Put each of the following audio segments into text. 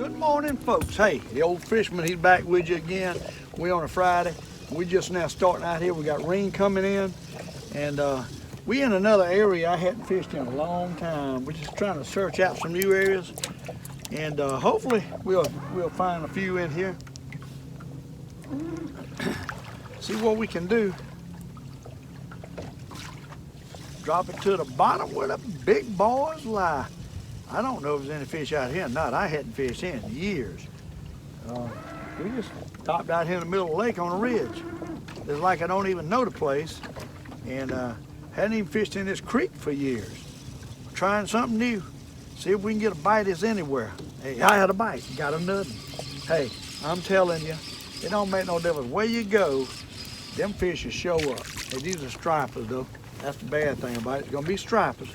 Good morning, folks. Hey, the Old Fisherman, he's back with you again. We're on a Friday. We're just now starting out here. We got rain coming in, and we in another area I hadn't fished in a long time. We're just trying to search out some new areas, and hopefully we'll find a few in here. See what we can do. Drop it to the bottom where the big boys lie. I don't know if there's any fish out here or not. I hadn't fished in years. We just stopped out here in the middle of the lake on a ridge. It's like I don't even know the place, and hadn't even fished in this creek for years. Trying something new. See if we can get a bite that's anywhere. Hey, I had a bite, got a nutting. Hey, I'm telling you, it don't make no difference where you go, them fish will show up. Hey, these are stripers though. That's the bad thing about it. It's gonna be stripers.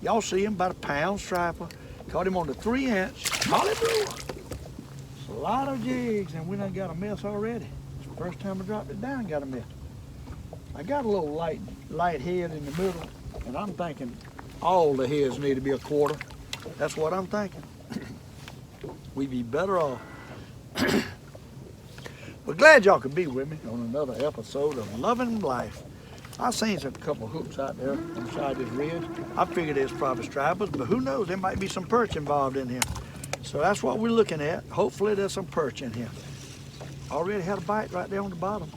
Y'all see him, about a pound striper. Caught him on the 3-inch polybrewed. It's a lot of jigs, and we done got a mess already. It's the first time I dropped it down, got a mess. I got a little light head in the middle, and I'm thinking all the heads need to be a quarter. That's what I'm thinking. We'd be better off. But glad y'all could be with me on another episode of Loving Life. I seen a couple of hooks out there on the side of this ridge. I figured it's probably stripers, but who knows? There might be some perch involved in here. So that's what we're looking at. Hopefully there's some perch in here. Already had a bite right there on the bottom.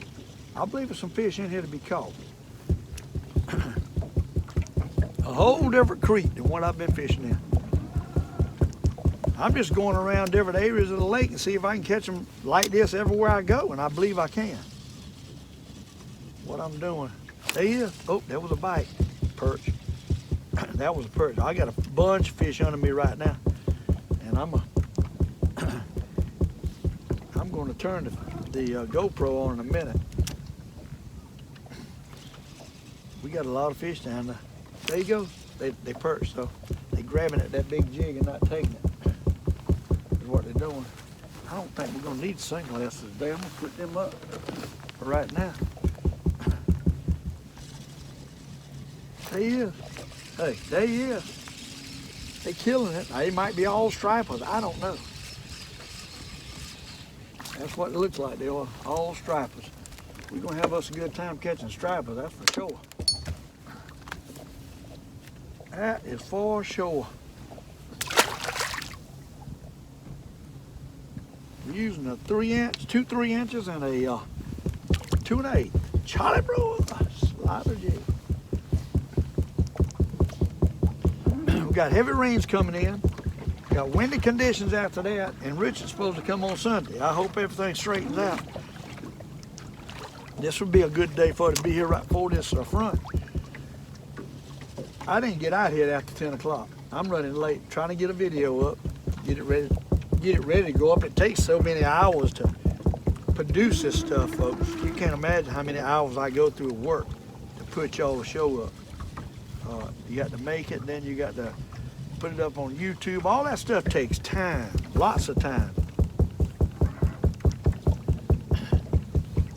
I believe there's some fish in here to be caught. A whole different creek than what I've been fishing in. I'm just going around different areas of the lake and see if I can catch them like this everywhere I go, and I believe I can. What I'm doing. There he is. Oh, there was a bite. Perch. That was a perch. I got a bunch of fish under me right now. And I'm going to turn the GoPro on in a minute. We got a lot of fish down there. There you go. They perch, so they grabbing at that big jig and not taking it. That's what they're doing. I don't think we're going to need sunglasses today. I'm going to put them up for right now. There he is. Hey, there he is. They killing it. They might be all stripers. I don't know. That's what it looks like. They are all stripers. We're going to have us a good time catching stripers, that's for sure. That is for sure. We're using a 3-inch, 2 3-inches, and a 2 1/8 Charlie Brewer slider jig. We got heavy rains coming in. We got windy conditions after that, and Richard's supposed to come on Sunday. I hope everything straightens out. This would be a good day for it to be here right before this front. I didn't get out here after 10 o'clock. I'm running late, trying to get a video up, get it ready to go up. It takes so many hours to produce this stuff, folks. You can't imagine how many hours I go through work to put y'all a show up. You got to make it, then you got to put it up on YouTube. All that stuff takes time, lots of time.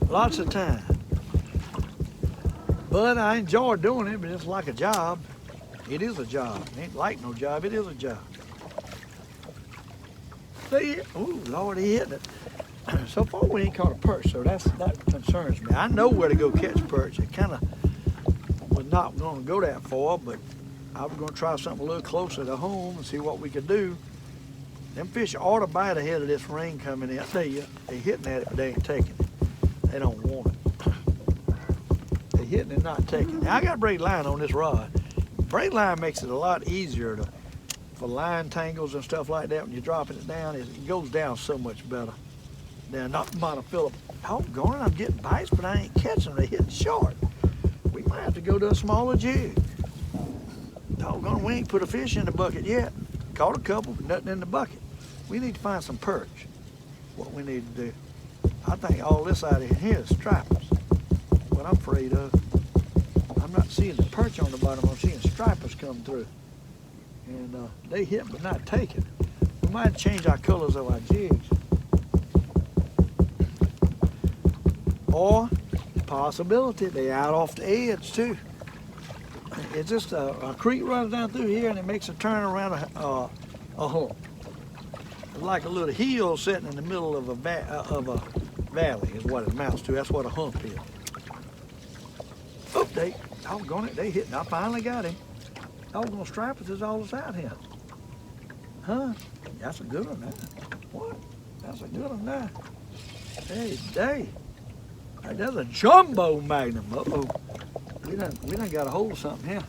Lots of time. But I enjoy doing it, but it's like a job. It is a job. It ain't like no job, it is a job. Oh, Lord, he hit it. So far we ain't caught a perch, so that concerns me. I know where to go catch perch. It kind of was not going to go that far, but I was going to try something a little closer to home and see what we could do. Them fish ought to bite ahead of this rain coming in. I tell you, they're hitting at it, but they ain't taking it. They don't want it. They're hitting and not taking it. Now, I got braid line on this rod. Braid line makes it a lot easier for line tangles and stuff like that. When you're dropping it down, it goes down so much better. Now, not monophilip. Doggone it, I'm getting bites, but I ain't catching them. They're hitting short. We might have to go to a smaller jig. Doggone, we ain't put a fish in the bucket yet. Caught a couple, but nothing in the bucket. We need to find some perch. What we need to do. I think all this out of here is stripers. What I'm afraid of. I'm not seeing the perch on the bottom. I'm seeing stripers come through. And they hit but not taking. We might change our colors of our jigs. Or, possibility, they out off the edge too. It's just a creek runs down through here and it makes a turn around a hole. It's like a little hill sitting in the middle of a valley is what it amounts to. That's what a hump is. Oh, doggone it, they hit. I finally got him. Doggone stripers is all that's out here. Huh? That's a good one now. What? That's a good one now. Hey, there's a jumbo magnum. Uh-oh. We done got a hold of something here.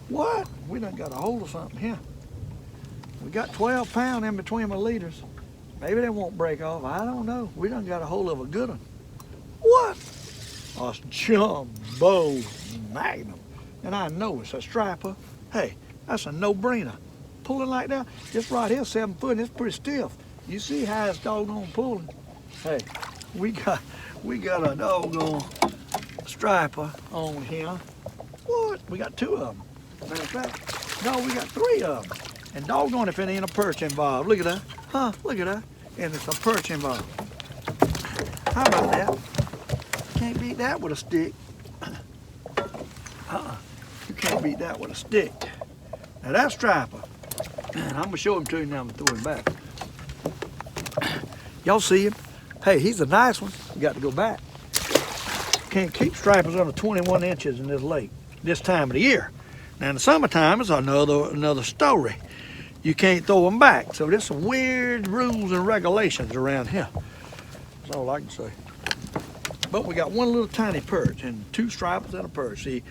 What? We done got a hold of something here. We got 12 pounds in between my leaders. Maybe they won't break off. I don't know. We done got a hold of a good one. What? A jumbo magnum. And I know it's a striper. Hey, that's a no-brainer. Pulling like that, this right here, 7 foot, it's pretty stiff. You see how it's doggone pulling. Hey, we got a doggone striper on here. What? We got 2 of them. Matter of fact, no, we got 3 of them. And doggone if it ain't a perch involved. Look at that. Huh, look at that. And it's a perch involved. How about that? Can't beat that with a stick. You can't beat that with a stick. Now that's striper. I'm gonna show him to you now. I'm gonna throw him back. Y'all see him? Hey, he's a nice one. You got to go back. Can't keep stripers under 21 inches in this lake this time of the year. Now in the summertime, it's another story. You can't throw them back. So there's some weird rules and regulations around here. That's all I can say. But we got one little tiny perch and 2 stripers and a perch. See,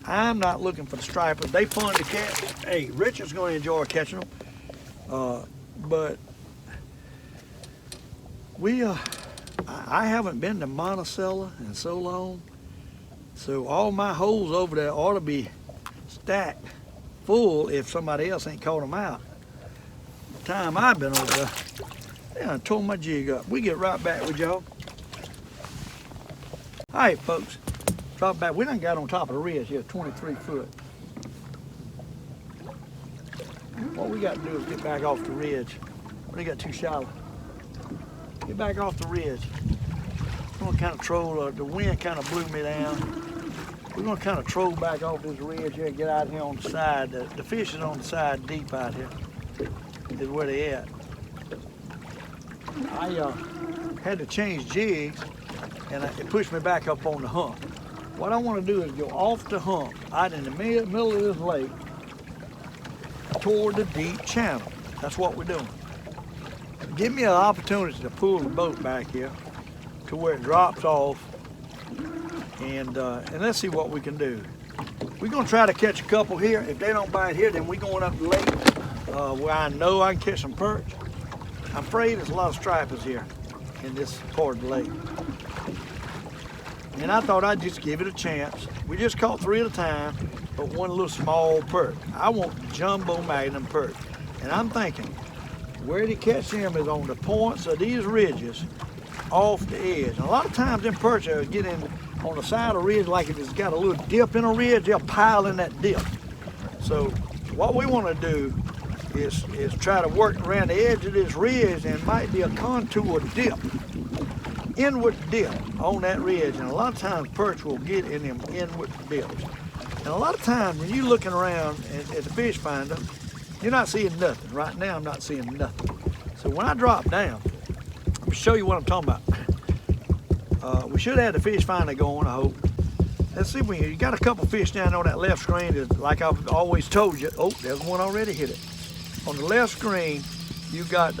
I'm not looking for the stripers. They fun to catch. Hey, Richard's going to enjoy catching them. But I haven't been to Monticello in so long. So all my holes over there ought to be stacked full if somebody else ain't caught them out. The time I've been over there, they done tore my jig up. We get right back with y'all. All right, folks. Drop back. We done got on top of the ridge here, 23 foot. What we got to do is get back off the ridge. We got too shallow. Get back off the ridge. We're gonna kind of troll. The wind kind of blew me down. We're gonna kind of troll back off this ridge here and get out here on the side. The fish is on the side deep out here. Is where they at. I had to change jigs, and it pushed me back up on the hump. What I want to do is go off the hump, out in the middle of this lake, toward the deep channel. That's what we're doing. Give me an opportunity to pull the boat back here to where it drops off, and let's see what we can do. We're gonna try to catch a couple here. If they don't bite here, then we're going up the lake where I know I can catch some perch. I'm afraid there's a lot of stripers here in this part of the lake. And I thought I'd just give it a chance. We just caught 3 at a time, but one little small perch. I want jumbo magnum perch. And I'm thinking, where to catch them is on the points of these ridges off the edge. And a lot of times them perch will get in on the side of the ridge, like if it's got a little dip in a ridge, they'll pile in that dip. So what we want to do is try to work around the edge of this ridge, and it might be a contour dip. Inward dip on that ridge, and a lot of times perch will get in them inward dips. And a lot of times when you're looking around at the Fishfinder, you're not seeing nothing. Right now I'm not seeing nothing. So when I drop down, I'm gonna show you what I'm talking about. We should have the Fishfinder going, I hope. Let's see, you got a couple fish down on that left screen, like I've always told you. Oh, there's one already hit it. On the left screen, you got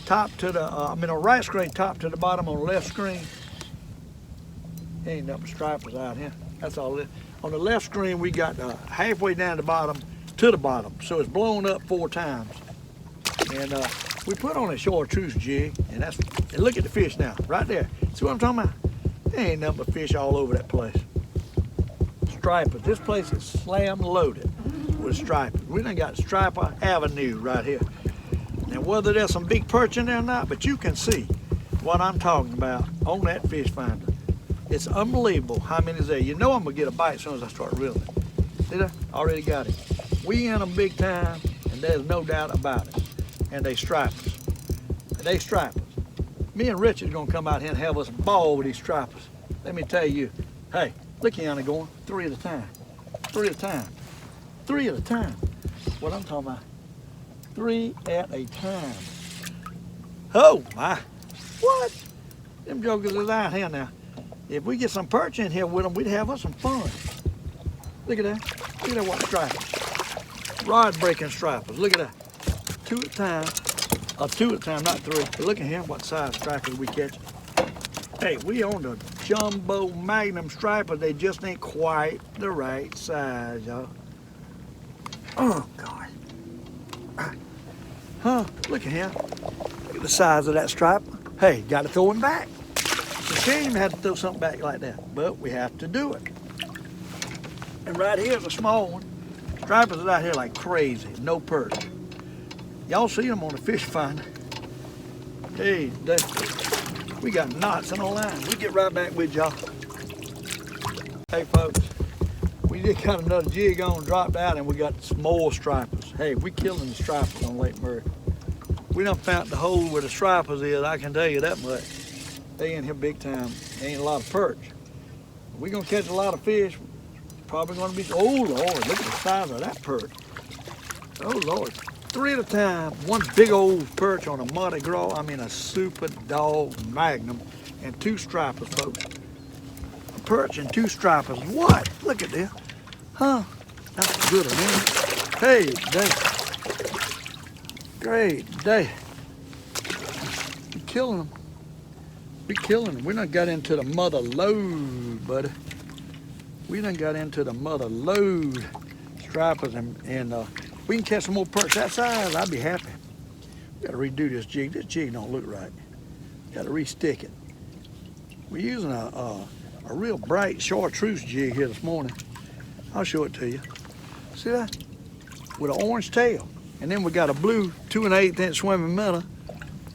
top to the, right screen, top to the bottom. On the left screen, ain't nothing stripers out here. That's all it is. On the left screen, we got halfway down the bottom to the bottom. So it's blown up 4 times. And we put on a chartreuse jig, and look at the fish now, right there. See what I'm talking about? There ain't nothing but fish all over that place. Stripers. This place is slam loaded with stripers. We done got Striper Avenue right here. And whether there's some big perch in there or not, but you can see what I'm talking about on that Fishfinder. It's unbelievable how many is there. You know I'm gonna get a bite as soon as I start reeling. See that? Already got it. We in them big time, and there's no doubt about it. And they stripers. And they stripers. Me and Richard's gonna come out here and have us a ball with these stripers. Let me tell you, hey, look at Yanni going 3 at a time. 3 at a time. 3 at a time. What I'm talking about. 3 at a time. Oh my, what? Them jokers is out here now. If we get some perch in here with them, we'd have us some fun. Look at that. Look at that, what stripers. Rod breaking stripers. Look at that. Two at a time. Two at a time, not three. But look at here, what size stripers we catch. Hey, we on the jumbo magnum striper. They just ain't quite the right size, y'all. Oh, God. Huh, look at here. Look at the size of that striper. Hey, got to throw him back. It's a shame we had to throw something back like that, but we have to do it. And right here's a small one. Stripers is out here like crazy, no perch. Y'all see them on the Fishfinder. Hey, we got knots in our line. We'll get right back with y'all. Hey folks, we just got another jig on, dropped out, and we got some more stripers. Hey, we killing the stripers on Lake Murray. We done found the hole where the stripers is, I can tell you that much. They in here big time. There ain't a lot of perch. We gonna catch a lot of fish. Probably gonna be, oh Lord, look at the size of that perch. Oh Lord, 3 at a time. One big old perch on a Mardi Gras, I mean a super dog magnum, and 2 stripers, folks. A perch and 2 stripers. What? Look at this. Huh? That's a good one, man. Hey, day. Great day. We killing them. We killing them. We done got into the mother load, buddy. We done got into the mother load stripers, and we can catch some more perch that size. I'd be happy. We gotta redo this jig. This jig don't look right. Gotta re-stick it. We're using a real bright chartreuse jig here this morning. I'll show it to you. See that? With an orange tail. And then we got a blue 2 1/8 inch swimming minnow.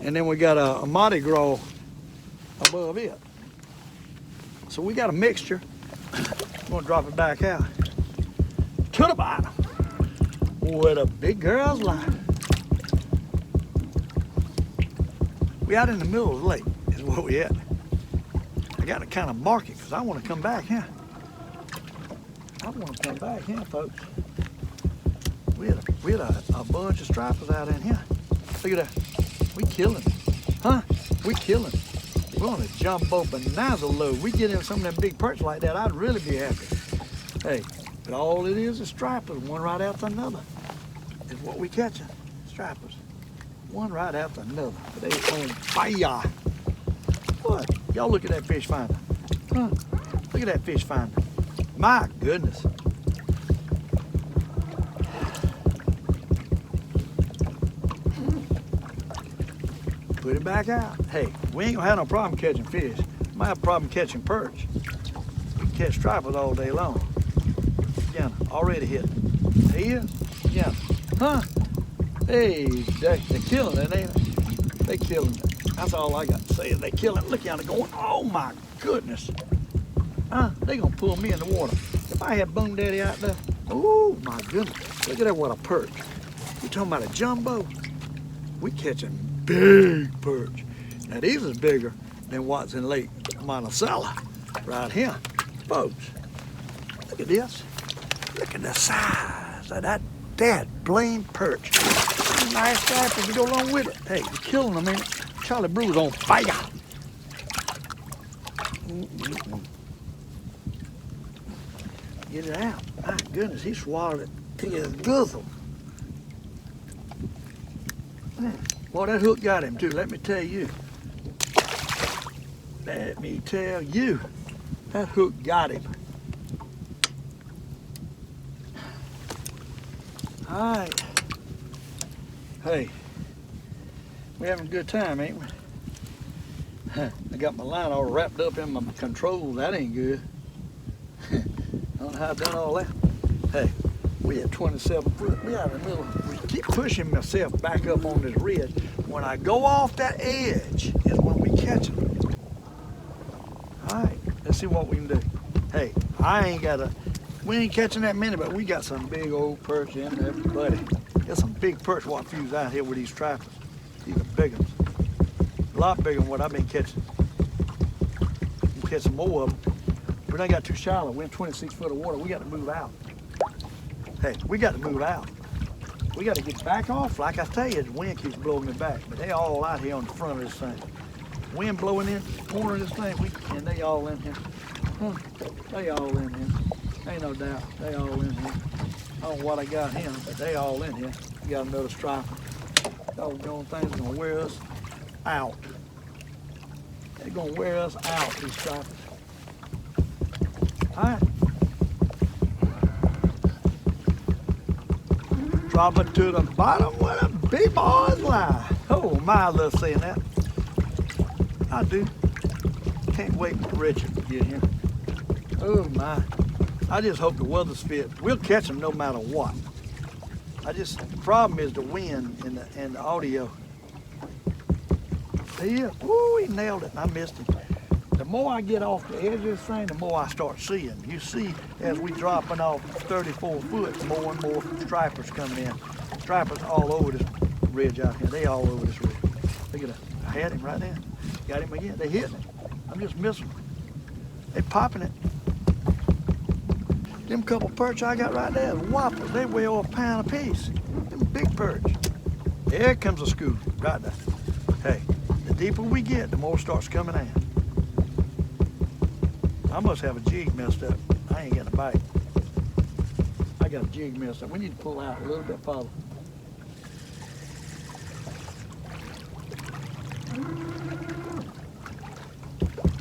And then we got a Mardi Gras above it. So we got a mixture. I'm gonna drop it back out to the bottom where the big girls lie. We out in the middle of the lake is where we at. I gotta kind of mark it because I want to come back here. I want to come back here, folks. We had a bunch of stripers out in here. Look at that. We killing it. Huh? We killing it. We're on a jumbo bonanza load. We get in some of them big perch like that, I'd really be happy. Hey, but all it is stripers, one right after another. Is what we catching. Stripers. One right after another. But they on fire. What? Y'all look at that fish finder. Huh? Look at that fish finder. My goodness. Put it back out. Hey, we ain't gonna have no problem catching fish. Might have a problem catching perch. We can catch stripers all day long. Yeah, already hit. There he is. Yeah. Huh? Hey, they're killing it, ain't they? They killing it. That's all I got to say is they killing it. Look out, they're going, oh my goodness. Huh? They gonna pull me in the water. If I had Boom Daddy out there, oh my goodness. Look at that, what a perch. You talking about a jumbo? We catching big perch. Now these is bigger than what's in Lake Monticello right here. Folks, look at this. Look at the size of that dead blame perch. Nice stripers to go along with it. Hey, you're killing them, man. Charlie Brew's on fire. Get it out. My goodness, he swallowed it to his guzzle. Well, that hook got him too, let me tell you. Let me tell you, that hook got him. All right. Hey, we having a good time, ain't we? I got my line all wrapped up in my controls. That ain't good. I don't know how I've done all that. Hey, we at 27 foot. We out in the middle. We keep pushing myself back up on this ridge. When I go off that edge is when we catch them. All right, let's see what we can do. Hey, we ain't catching that many, but we got some big old perch in there, buddy. There's some big perch what fuse out here with these stripers. These are big ones. A lot bigger than what I've been catching. We can catch some more of them. We done got too shallow. We're in 26 foot of water. We got to move out. Hey, we got to move out. We got to get back off. Like I tell you, the wind keeps blowing me back. But they all out here on the front of this thing. Wind blowing in the corner of this thing, and they all in here. They all in here. Ain't no doubt. They all in here. I don't know what I got him, but they all in here. We got another striper. Doggone thing's gonna wear us out. They're gonna wear us out, these stripers. All right. Drop it to the bottom where the big boys lie. Oh my, I love saying that. I do. Can't wait for Richard to get here. Oh my. I just hope the weather's fit. We'll catch them no matter what. The problem is the wind and the audio. Yeah, woo, he nailed it and I missed him. The more I get off the edge of this thing, the more I start seeing. You see, as we dropping off 34 foot, more and more stripers coming in. Stripers all over this ridge out here. They all over this ridge. Look at that. I had him right there. Got him again. They hitting it. I'm just missing them. They popping it. Them couple perch I got right there, whoppers, they weigh over a pound a piece. Them big perch. There comes a scoop right there. Hey, the deeper we get, the more it starts coming in. I must have a jig messed up. I ain't getting a bite. I got a jig messed up. We need to pull out a little bit farther.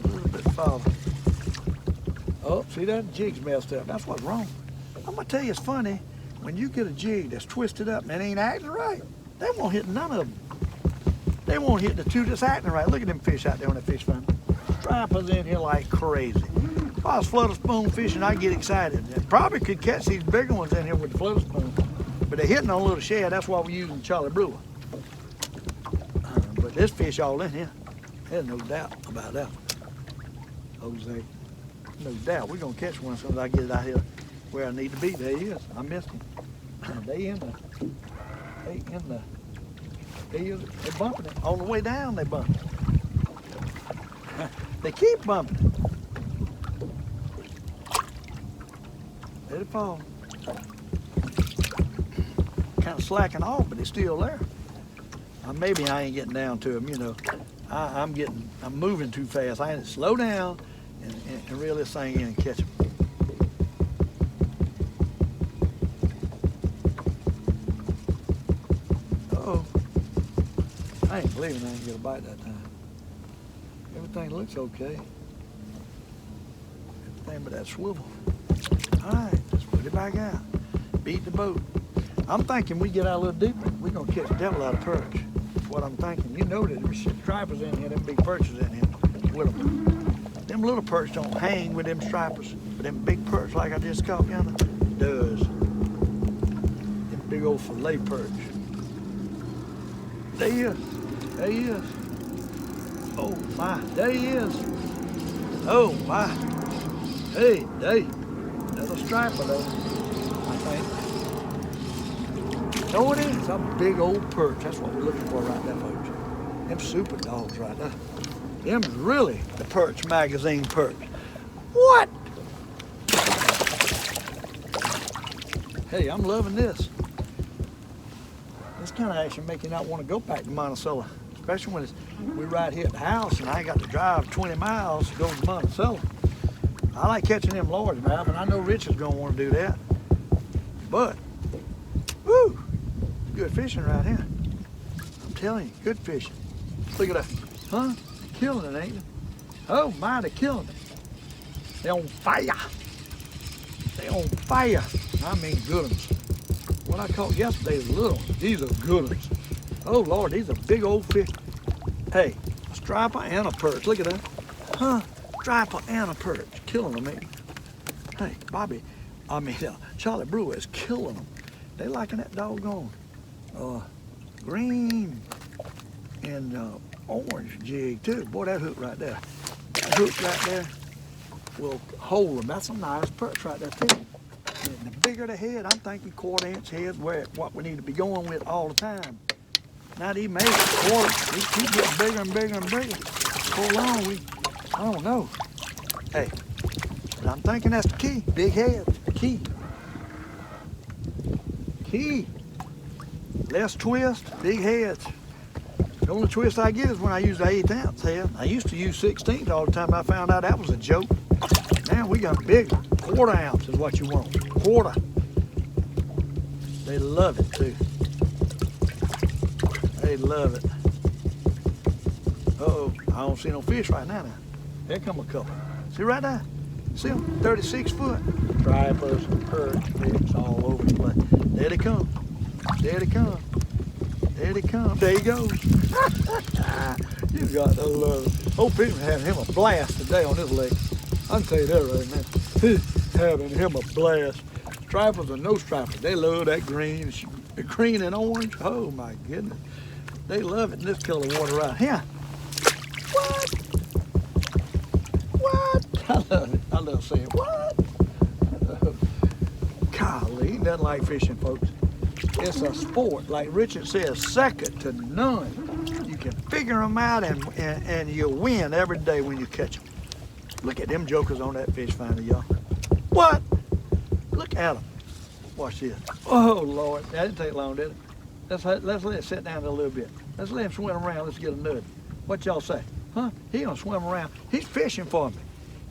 A little bit farther. Oh, see that? Jig's messed up. That's what's wrong. I'm gonna tell you, it's funny. When you get a jig that's twisted up and it ain't acting right, they won't hit none of them. They won't hit the two that's acting right. Look at them fish out there on that Fishfinder. Stripers in here like crazy. If I was flutter spoon fishing, I'd get excited. And probably could catch these bigger ones in here with the flutter spoon. But they're hitting on a little shad. That's why we're using Charlie Brewer. But this fish all in here. There's no doubt about that. Jose. No doubt. We're going to catch one as soon as I get it out here where I need to be. There he is. I missed him. They're bumping it. On the way down, they bump it. They keep bumping it. Let it fall. Kind of slacking off, but it's still there. Maybe I ain't getting down to him, you know. I'm moving too fast. I need to slow down and reel this thing in and catch him. Uh-oh. I ain't believing I didn't get a bite that time. Everything looks okay. Everything but that swivel. All right, let's put it back out. Beat the boat. I'm thinking we get out a little deeper, we're gonna catch the devil out of perch. That's what I'm thinking. You know that there's stripers in here, them big perches in here with them. Them little perch don't hang with them stripers, but them big perch like I just caught yonder, does. Them big old fillet perch. There he is. There he is. Oh my, there he is. Oh my. Hey, another striper though, I think. No, it is. A big old perch. That's what we're looking for right there, folks. Them super dogs right there. Them's really the Perch magazine perch. What? Hey, I'm loving this. This kind of actually make you not want to go back to Monticello, especially when we're right here at the house and I ain't got to drive 20 miles to go to Monticello. I like catching them largemouth, and I know Rich is gonna want to do that. But, woo, good fishing right here. I'm telling you, good fishing. Look at that, huh? Killing it, ain't they? Oh my, they're killing it. They're on fire. They're on fire. I mean good ones. What I caught yesterday is little ones. These are good ones. Oh Lord, these are big old fish. Hey, a striper and a perch. Look at that. Huh? Striper and a perch. Killing them, ain't they? Hey, Bobby, Charlie Brewer is killing them. They liking that doggone green and orange jig too. Boy, that hook right there. That hook right there will hold them. That's a nice perch right there too. And the bigger the head, I'm thinking 1/4 inch head, what we need to be going with all the time. Not even 8 quarters. We keep getting bigger and bigger and bigger. For long, I don't know. Hey, but I'm thinking that's the key. Big head, the key. Key. less twist, big heads. The only twist I get is when I use the 1/8 ounce head. I used to use 16 all the time. I found out that was a joke. Now we got big. 1/4 ounce is what you want. 1/4. They love it too. They love it. Uh-oh, I don't see no fish right now. There come a couple. See right there? See them? 36 foot. Stripers and perch, fish all over the place. There they come. There they come. There they come. There he goes. You got to love it. Old Fisherman having him a blast today on this lake. I can tell you that right now. He's having him a blast. Stripers and no stripers, they love that green, the green and orange. Oh my goodness. They love it in this color water right here. What? What? I love it. I love saying what? Golly, ain't nothing like fishing, folks. It's a sport, like Richard says, second to none. You can figure them out and you'll win every day when you catch them. Look at them jokers on that Fishfinder, y'all. What? Look at them. Watch this. Oh, Lord. That didn't take long, did it? Let's let it sit down a little bit. Let's let him swim around. Let's get a nudge. What y'all say? Huh? He gonna swim around. He's fishing for me.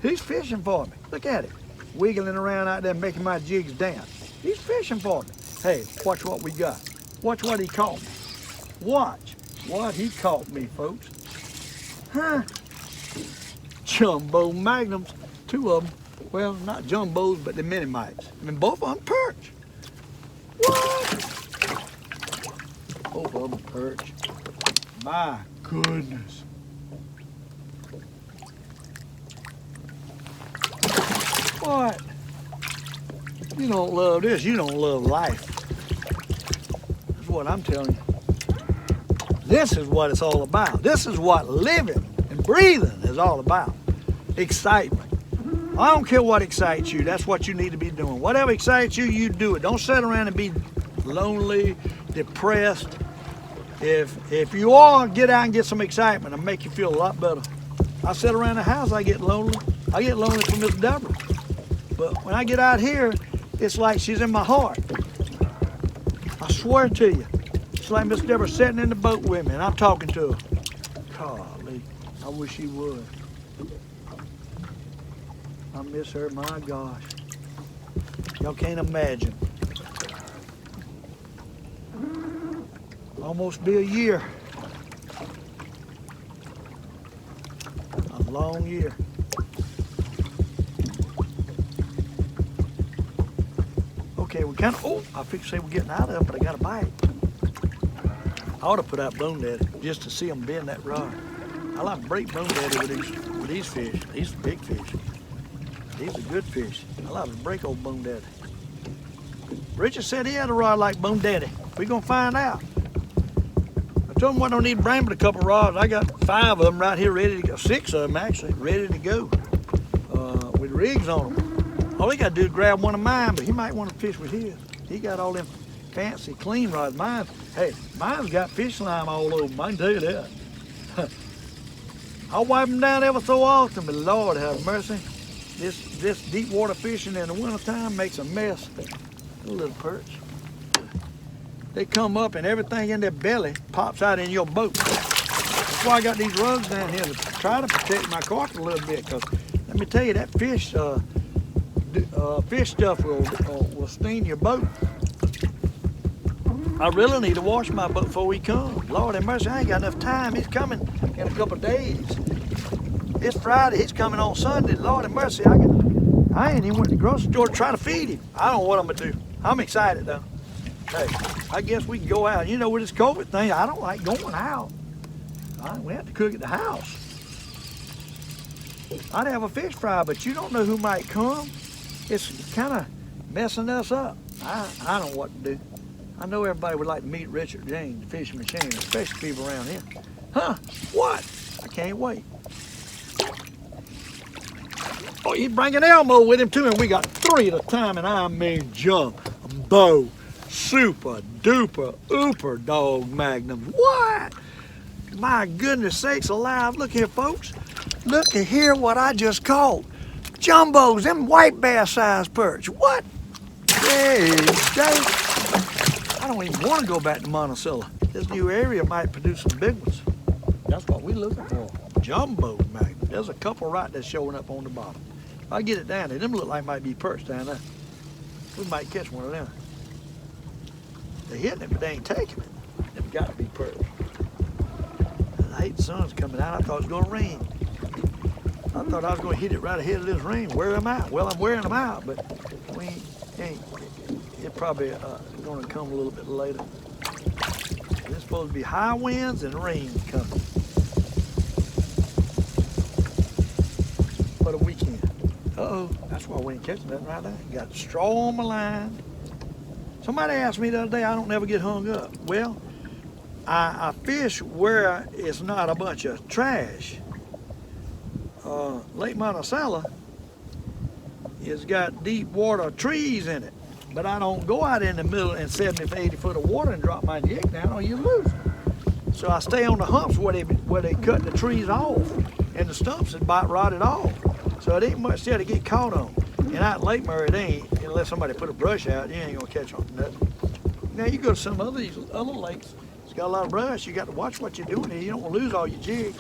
He's fishing for me. Look at it. Wiggling around out there making my jigs dance. He's fishing for me. Hey, watch what we got. Watch what he caught me. Watch what he caught me, folks. Huh? Jumbo magnums. 2 of them. Well, not jumbos, but the mini mites. I mean, both of them perch. What? Both of them perch. My goodness. What? You don't love this, you don't love life. That's what I'm telling you. This is what it's all about. This is what living and breathing is all about. Excitement. I don't care what excites you. That's what you need to be doing. Whatever excites you, you do it. Don't sit around and be lonely, depressed. If you all get out and get some excitement, it'll make you feel a lot better. I sit around the house, I get lonely. I get lonely for Miss Deborah. But when I get out here, it's like she's in my heart. I swear to you. It's like Miss Deborah sitting in the boat with me and I'm talking to her. Golly, I wish she would. I miss her, my gosh. Y'all can't imagine. Almost be a year. A long year. Okay, we kind of, oh, I figured say we're getting out of it, but I got a bite. I ought to put out bone daddy just to see them bend that rod. I like to break bone daddy with these fish. These are big fish. These are good fish. I like to break old bone daddy. Richard said he had a rod like bone daddy. We're gonna find out. I told him I don't need to bring but a couple rods. I got 5 of them right here ready to go. 6 of them actually ready to go with rigs on them. All he got to do is grab one of mine, but he might want to fish with his. He got all them fancy clean rods. Mine, hey, mine's got fish slime all over them. I can tell you that. I'll wipe them down ever so often, but Lord have mercy. This deep water fishing in the wintertime makes a mess. A little perch. They come up and everything in their belly pops out in your boat. That's why I got these rugs down here to try to protect my carcass a little bit. Because let me tell you, that fish stuff will sting your boat. I really need to wash my boat before he comes. Lord have mercy, I ain't got enough time. He's coming in a couple of days. It's Friday, he's coming on Sunday. Lord have mercy, I ain't even went to the grocery store to try to feed him. I don't know what I'm gonna do. I'm excited though. Hey, I guess we can go out. You know, with this COVID thing, I don't like going out. We have to cook at the house. I'd have a fish fry, but you don't know who might come. It's kind of messing us up. I don't know what to do. I know everybody would like to meet Richard James, the fishing machine, especially people around here. Huh? What? I can't wait. Oh, he's bringing Elmo with him too, and we got 3 at a time, and I mean jumbo, super duper, ooper dog magnum. What? My goodness sakes alive. Look here, folks. Look at here what I just caught. Jumbos, them white bass size perch. What? Hey, Jay. I don't even want to go back to Monticello. This new area might produce some big ones. That's what we're looking for. Jumbo magnet. There's a couple right there showing up on the bottom. If I get it down there, them look like might be perch down there. We might catch one of them. They're hitting it, but they ain't taking it. They've got to be perch. I hate the sun's coming out. I thought it was going to rain. I thought I was going to hit it right ahead of this rain. Wear them out. Well, I'm wearing them out, but we ain't. It's probably going to come a little bit later. There's supposed to be high winds and rain coming for the weekend. Uh-oh, that's why we ain't catching nothing right there. Got a straw on my line. Somebody asked me the other day, I don't never get hung up. Well, I fish where it's not a bunch of trash. Lake Monticello has got deep water trees in it, but I don't go out in the middle in 70 to 80 foot of water and drop my jig down or you lose it. So I stay on the humps where they cut the trees off and the stumps is about rotted off. So it ain't much there to get caught on. And out in Lake Murray, it ain't, unless somebody put a brush out, you ain't gonna catch on nothing. Now you go to some of these other lakes, it's got a lot of brush, you got to watch what you're doing here. You don't want to lose all your jigs.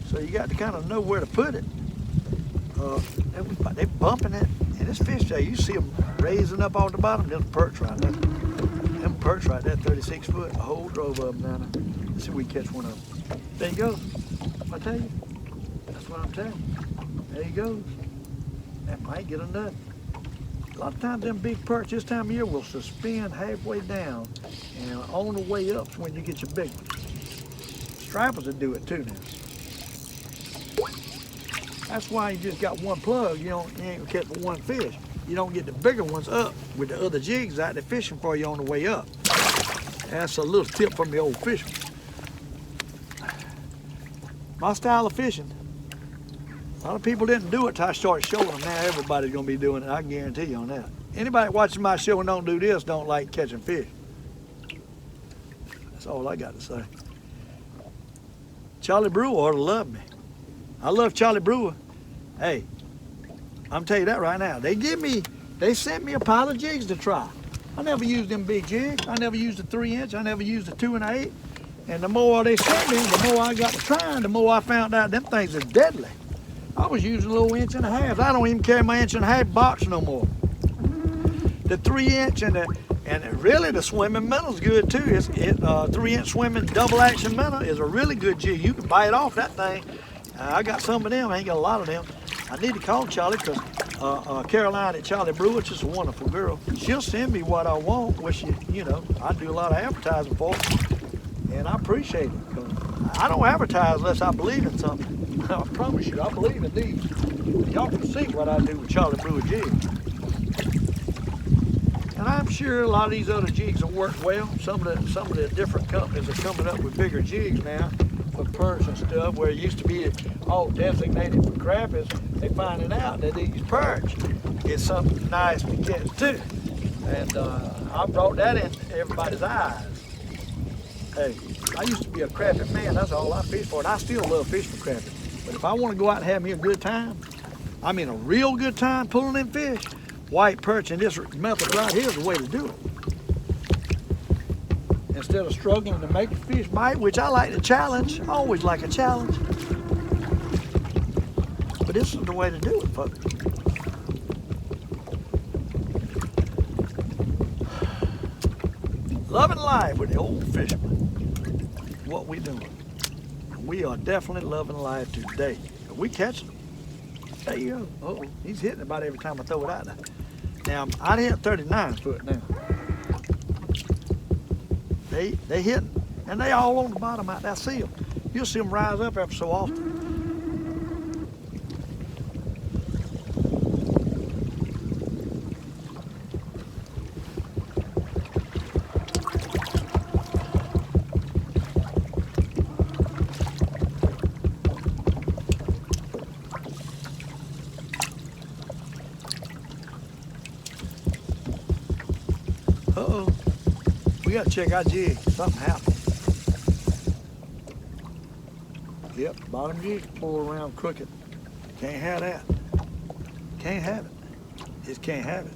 So you got to kind of know where to put it. They're bumping it, and this fish there, you see them raising up off the bottom. There's perch right there. Them perch right there, 36 foot, a whole drove of them down there. Let's see if we can catch one of them. There you go. I tell you, that's what I'm telling you. There he goes. That might get a nut. A lot of times them big perch this time of year will suspend halfway down, and on the way up is when you get your big ones. Stripers will do it too now. That's why you just got one plug. You ain't gonna catch but one fish. You don't get the bigger ones up with the other jigs out there fishing for you on the way up. That's a little tip from the Old Fisherman. My style of fishing. A lot of people didn't do it till I started showing them. Now everybody's gonna be doing it. I can guarantee you on that. Anybody watching my show and don't do this don't like catching fish. That's all I got to say. Charlie Brewer ought to love me. I love Charlie Brewer. Hey, I'm telling you that right now. They sent me a pile of jigs to try. I never used them big jigs. I never used a 3-inch. I never used a 2 and 8. And the more they sent me, the more I got to trying, the more I found out them things are deadly. I was using a little 1.5 inch. I don't even carry my 1.5 inch box no more. The 3-inch and really the swimming minnow's good too. 3-inch swimming double action minnow is a really good jig. You can bite off that thing. I got some of them. I ain't got a lot of them. I need to call Charlie because Caroline at Charlie Brewer, just a wonderful girl. She'll send me what I want, which you know I do a lot of advertising for, and I appreciate it. 'Cause I don't advertise unless I believe in something. I promise you, I believe in these. Y'all can see what I do with Charlie Brewer jigs. And I'm sure a lot of these other jigs will work well. Some of the different companies are coming up with bigger jigs now for perch and stuff, where it used to be all designated for crappies. They finding out that these perch is something nice to catch too. And I brought that in everybody's eyes. Hey, I used to be a crappie man. That's all I fish for, and I still love fishing for crappie. But if I want to go out and have me a good time, I mean a real good time pulling in fish, white perch and this method right here is the way to do it. Instead of struggling to make a fish bite, which I like to challenge, I always like a challenge. But this is the way to do it, folks. Loving life with the Old Fisherman. What we doing? We are definitely loving life today. We catching them. There you go. Uh-oh, he's hitting about every time I throw it out there. Now, I hit 39 foot now. They hitting, and they all on the bottom out there. See them. You'll see them rise up every so often. Uh-oh. We gotta check our jig. Something happened. Yep, bottom jig pull around crooked. Can't have that. Can't have it. Just can't have it.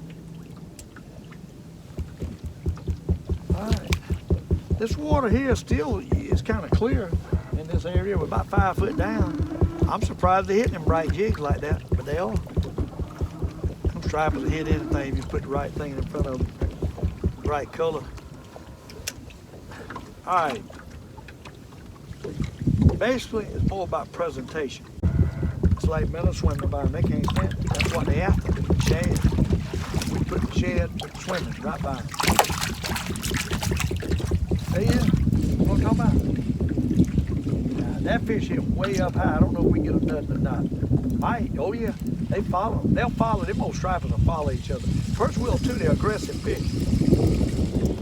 This water here still is kind of clear in this area. We're about 5 foot down. I'm surprised they're hitting them bright jigs like that, but they are. Them stripers will hit anything if you put the right thing in front of them. Bright color. All right. Basically, it's more about presentation. It's like minnow swimming by them. They can't swim. That's what they after. Shad. We put the shad, put the swimming right by them. Hey, yeah. What I'm talking about? Now, that fish hit way up high. I don't know if we can get them nothing or not. Might. Oh, yeah. They follow them. They'll follow. Them old stripers will follow each other. Perch will, too. They're aggressive fish.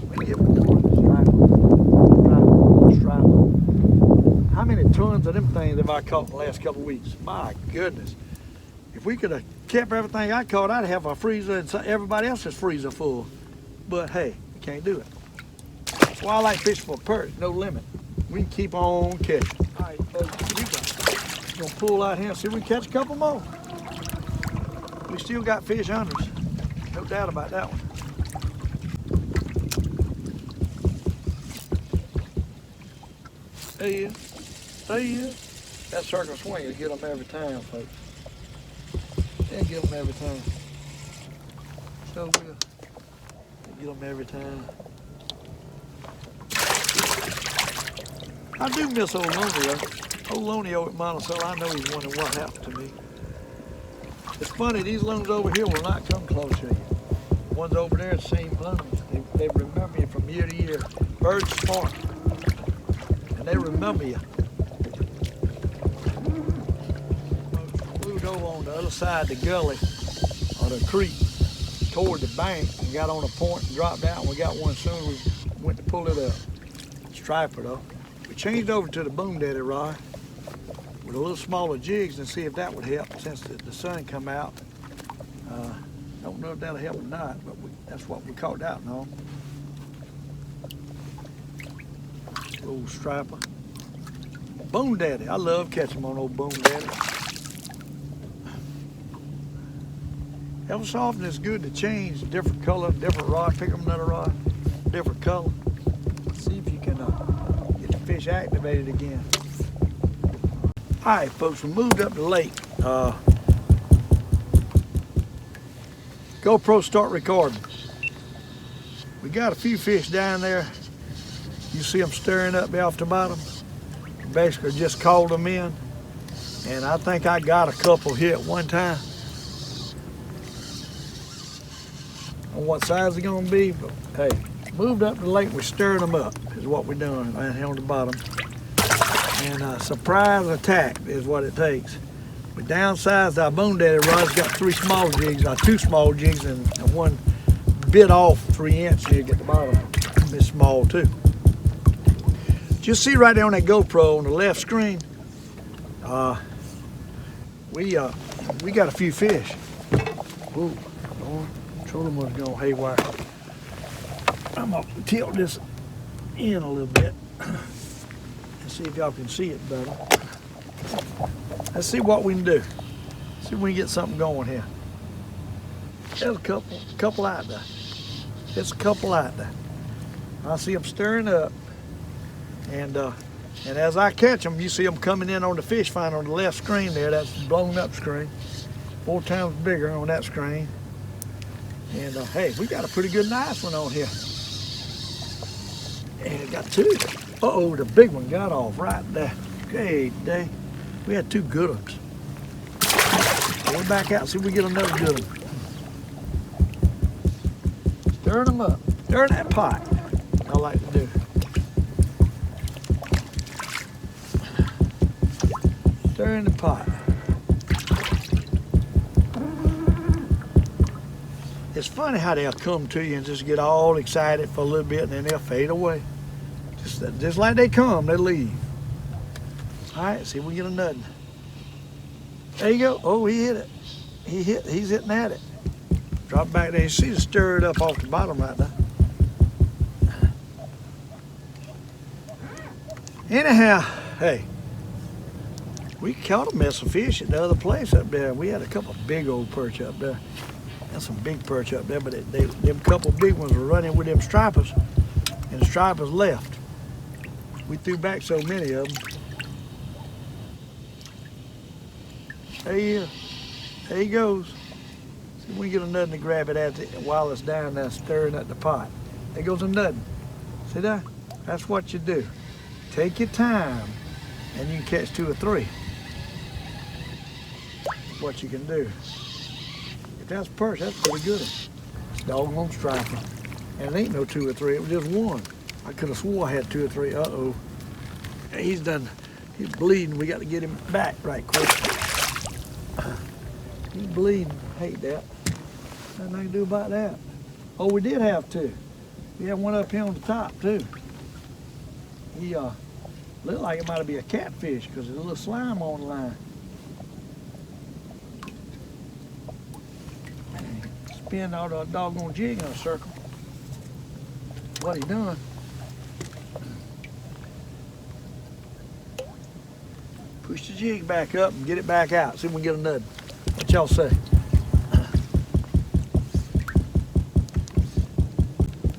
We can get one striper. How many tons of them things have I caught in the last couple of weeks? My goodness. If we could have kept everything I caught, I'd have our freezer and everybody else's freezer full. But hey, you can't do it. That's why I like fishing for perch, no limit. We can keep on catching. All right, folks, we're gonna pull out here and see if we can catch a couple more. We still got fish under us. No doubt about that one. There he is. There he is. That circle swing will get them every time, folks. They'll get them every time. So we'll get them every time. I do miss old Lonio. Old Lonio at Monticello, I know he's wondering what happened to me. It's funny, these loons over here will not come close to you. The ones over there, the same loons. They remember you from year to year. Birds smart. And they remember you. Moved over on the other side of the gully or the creek toward the bank and got on a point and dropped out. We got one soon. We went to pull it up. Striper though. We changed over to the boom daddy rod with a little smaller jigs and see if that would help since the sun come out. Don't know if that'll help or not, but that's what we caught out on. Old striper. Boom daddy. I love catching them on old boom daddy. Every so often it's good to change different color, different rod, pick up another rod, different color. See if you can get the fish activated again. All right, folks, we moved up the lake. GoPro start recording. We got a few fish down there. You see them stirring up off the bottom. Basically just called them in. And I think I got a couple here at one time. On what size they're gonna be, but hey, moved up the lake, we're stirring them up, is what we're doing right here on the bottom. And surprise attack is what it takes. We downsized our boom daddy rods, got 3 small jigs, 2 small jigs and one bit off 3-inch jig at the bottom. It's small too. Just see right there on that GoPro on the left screen, we got a few fish. Ooh, Lord, trolling was going haywire. I'm gonna tilt this in a little bit and see if y'all can see it better. Let's see what we can do. See if we can get something going here. There's a couple out there. There's a couple out there. I see them stirring up. And as I catch them, you see them coming in on the Fishfinder on the left screen there. That's blown up screen. 4 times bigger on that screen. And hey, we got a pretty good nice one on here. And it got 2. Uh-oh, the big one got off right there. Okay, day. We had 2 good ones. So we're back out, see if we get another good one. Stirring them up. Stirring that pot. I like to do. Stir in the pot. It's funny how they'll come to you and just get all excited for a little bit and then they'll fade away. Just like they come, they leave. All right, see if we get another. There you go. Oh, he hit it. He's hitting at it. Drop back there. You see it stirred up off the bottom right now. Anyhow, hey, we caught a mess of fish at the other place up there. We had a couple of big old perch up there. And some big perch up there, but them couple big ones were running with them stripers, and the stripers left. We threw back so many of them. There he is. There he goes. See, we get a nut to grab it while it's down there stirring at the pot. There goes a nut. See that? That's what you do. Take your time, and you can catch 2 or 3. That's what you can do. If that's perch, that's pretty good. It's doggone striper. And it ain't no 2 or 3, it was just 1. I could have swore I had 2 or 3. Uh-oh. He's bleeding. We got to get him back right quick. He's bleeding. Hate that. Nothing I can do about that. Oh, we did have 2. We had one up here on the top too. He looked like it might be a catfish because there's a little slime on the line. Spin all the doggone jig in a circle. What he done? Push the jig back up and get it back out. See if we can get another. What y'all say?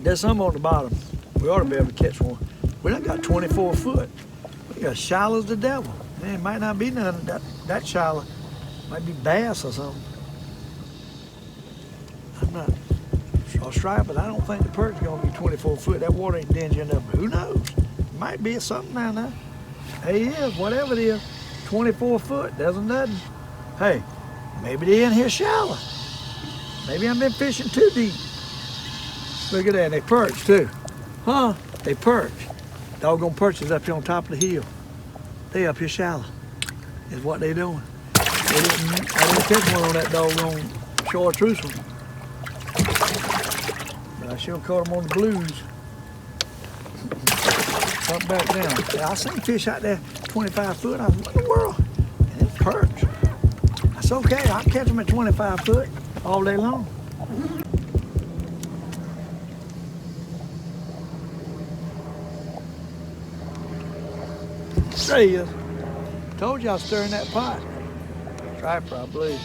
There's some on the bottom. We ought to be able to catch one. We done got 24 foot. We got shallow as the devil. Man, it might not be none that shallow. Might be bass or something. I'm not a striper, but I don't think the perch is gonna be 24 foot. That water ain't dingy enough. Who knows? Might be something down there. There he is, whatever it is. 24 foot, doesn't nothing. Hey, maybe they in here shallow. Maybe I've been fishing too deep. Look at that, they perch too. Huh? They perch. Doggone perches up here on top of the hill. They up here shallow, is what they doing. I didn't catch one on that doggone chartreuse one. But I sure caught them on the blues. Up back down. Yeah, I seen fish out there 25 foot. I was like, what in the world? And it's perch. That's okay. I can catch them at 25 foot all day long. There he is. Told you I was stirring that pot. Striper, I believe.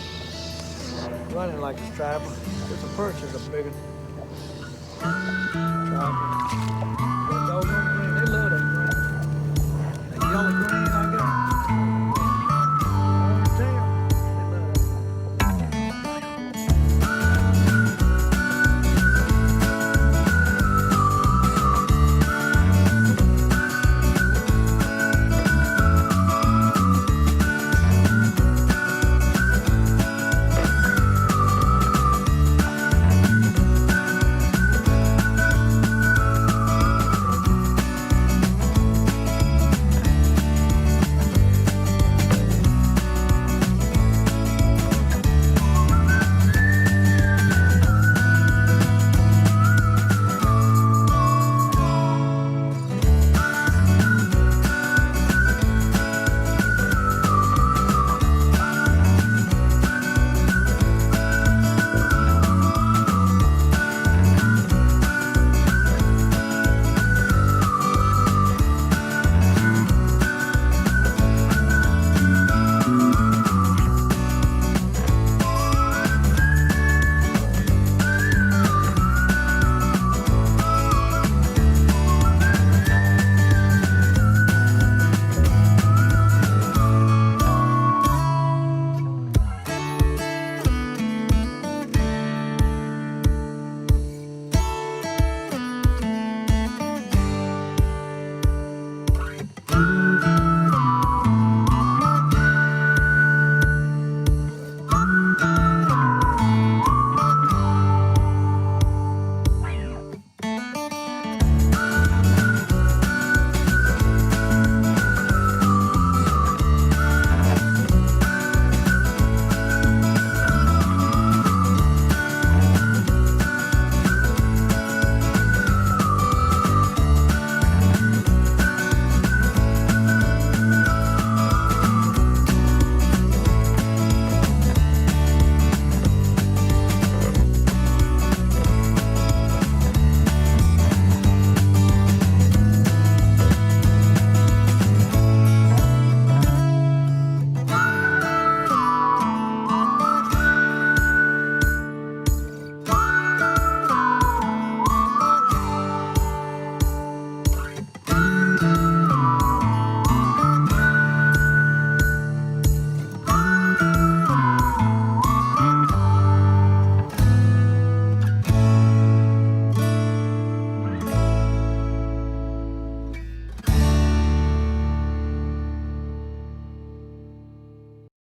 Running like a striper. There's a perch is a big one. Striper. That doggone green. They love that green. That yellow green.